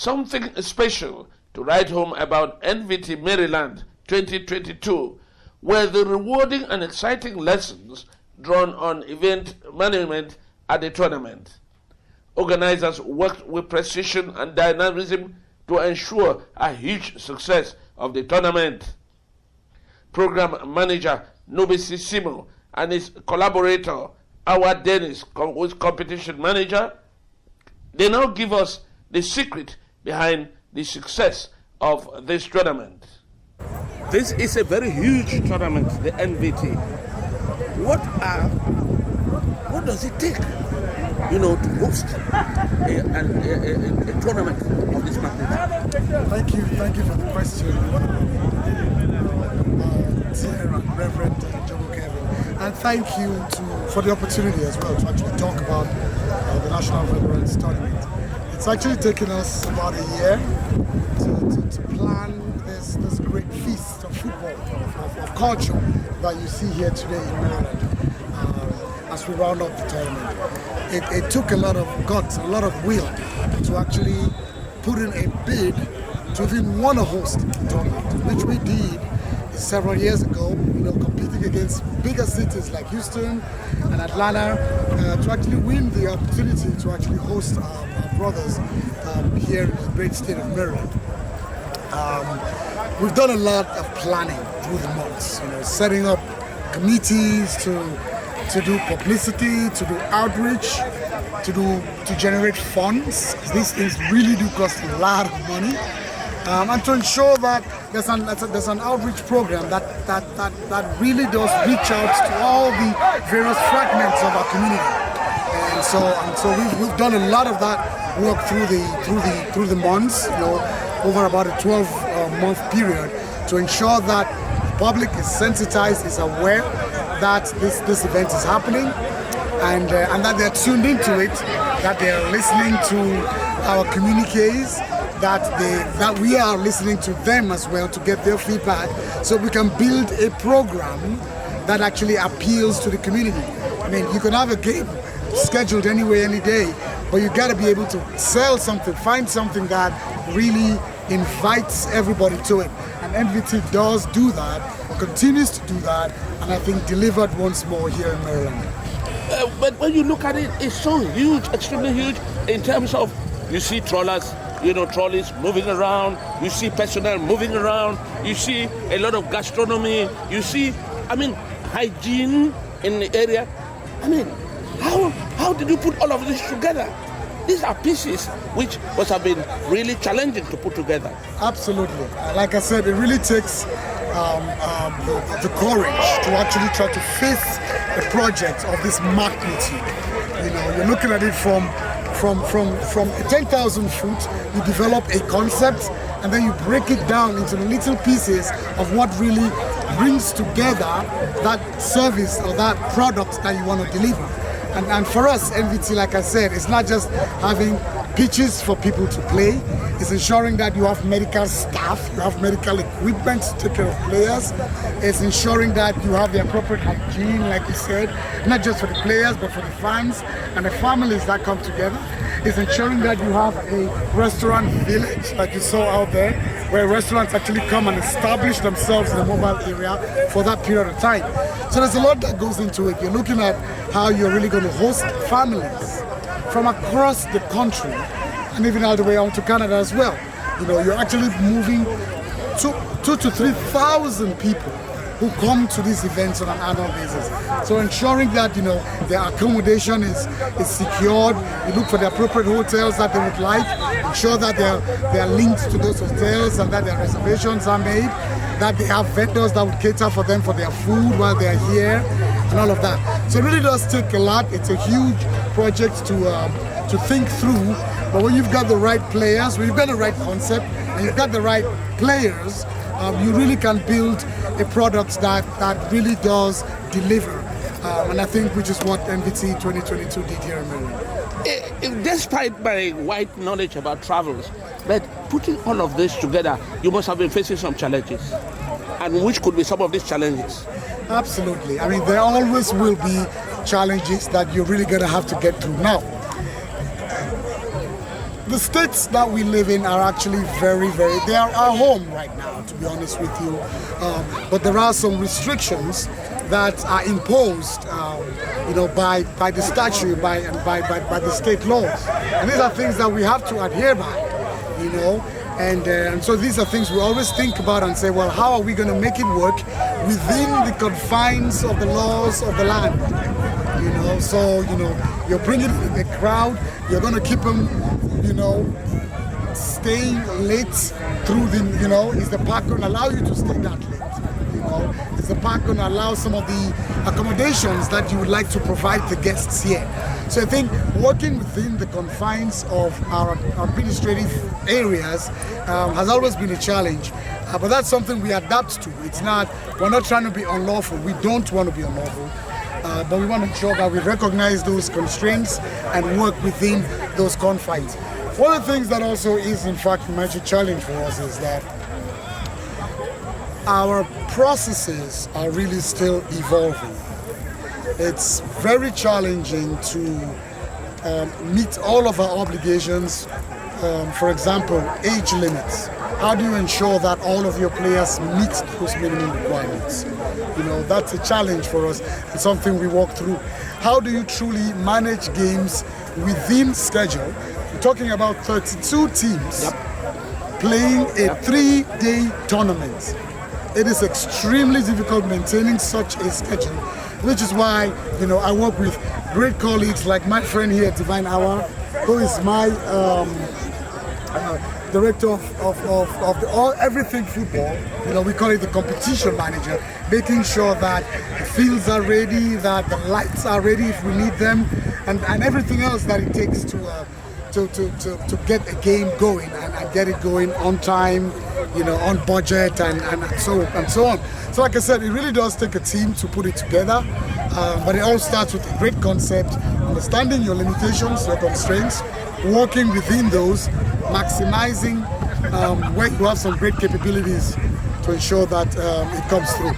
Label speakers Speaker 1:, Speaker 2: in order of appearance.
Speaker 1: something special to write home about NVT Maryland 2022 were the rewarding and exciting lessons drawn on event management at the tournament. Organizers worked with precision and dynamism to ensure a huge success of the tournament. Program manager Noumbisi Simo and his collaborator, our Dennis, who is competition manager, they now give us the secret behind the success of this tournament. This is a very huge tournament, the NVT. What does it take, to host a tournament of this magnitude?
Speaker 2: Thank you for the question, dear and Reverend Kevin, and thank you for the opportunity as well to actually talk about the National Veterans Tournament. It's actually taken us about a year to plan this great feast of football, of culture that you see here today in Maryland as we round up the tournament. It took a lot of guts, a lot of will to actually put in a bid to even want to host the tournament, which we did several years ago, competing against bigger cities like Houston and Atlanta to actually win the opportunity to actually host our brothers here in the great state of Maryland. We've done a lot of planning through the months, setting up committees to do publicity, to do outreach, to generate funds. These things really do cost a lot of money. And to ensure that there's an outreach program that really does reach out to all the various fragments of our community. And so we've done a lot of that work through the months, over about a 12-month period, to ensure that the public is sensitized, is aware that this event is happening, and that they're tuned into it, that they're listening to our communiques, that we are listening to them as well to get their feedback, so we can build a program that actually appeals to the community. I mean, you can have a game scheduled anyway, any day, but you got to be able to sell something, find something that really invites everybody to it. And NVT does do that, continues to do that, and I think delivered once more here in Maryland.
Speaker 1: But when you look at it, it's so huge, extremely huge, in terms of, you see trolleys moving around, you see personnel moving around, you see a lot of gastronomy, you see, hygiene in the area. How did you put all of this together? These are pieces which must have been really challenging to put together.
Speaker 2: Absolutely. Like I said, it really takes the courage to actually try to face a project of this magnitude. You're looking at it from 10,000 foot, you develop a concept, and then you break it down into little pieces of what really brings together that service or that product that you want to deliver. And for us, NVT, like I said, it's not just having pitches for people to play. It's ensuring that you have medical staff, you have medical equipment to take care of players. It's ensuring that you have the appropriate hygiene, like you said, not just for the players, but for the fans and the families that come together. It's ensuring that you have a restaurant village, like you saw out there, where restaurants actually come and establish themselves in the mobile area for that period of time. So there's a lot that goes into it. You're looking at how you're really going to host families from across the country and even all the way on to Canada as well. You're actually moving 2,000 to 3,000 people who come to these events on an annual basis. So ensuring that their accommodation is secured, you look for the appropriate hotels that they would like, ensure that they're linked to those hotels and that their reservations are made, that they have vendors that would cater for them for their food while they're here, and all of that. So it really does take a lot. It's a huge project to think through, but when you've got the right players, when you've got the right concept, and you've got the right players, you really can build a product that really does deliver. And I think which is what NVT 2022 did here in Maryland.
Speaker 1: Despite my wide knowledge about travels, but putting all of this together, you must have been facing some challenges. And which could be some of these challenges?
Speaker 2: Absolutely. There always will be challenges that you're really going to have to get through. Now, The states that we live in are actually they are our home right now, to be honest with you. But there are some restrictions that are imposed, by the statute, by the state laws. And these are things that we have to adhere by, And so these are things we always think about and say, well, how are we going to make it work within the confines of the laws of the land? So, you're bringing a crowd, you're going to keep them, staying late through is the park going to allow you to stay that late? Is the park going to allow some of the accommodations that you would like to provide the guests here? So I think working within the confines of our administrative areas has always been a challenge. But that's something we adapt to. We're not trying to be unlawful. We don't want to be unlawful. But we want to ensure that we recognize those constraints and work within those confines. One of the things that also is, in fact, a major challenge for us is that our processes are really still evolving. It's very challenging to meet all of our obligations. For example, age limits. How do you ensure that all of your players meet those minimum requirements? That's a challenge for us. It's something we walk through. How do you truly manage games within schedule? We're talking about 32 teams playing a 3-day tournament. It is extremely difficult maintaining such a schedule, which is why, I work with great colleagues like my friend here at Divine Hour, who is my director of everything football. We call it the competition manager, making sure that the fields are ready, that the lights are ready if we need them, and everything else that it takes to get a game going and get it going on time, on budget and so on. So like I said, it really does take a team to put it together, but it all starts with a great concept, understanding your limitations, your constraints, working within those, maximizing where you have some great capabilities to ensure that it comes through.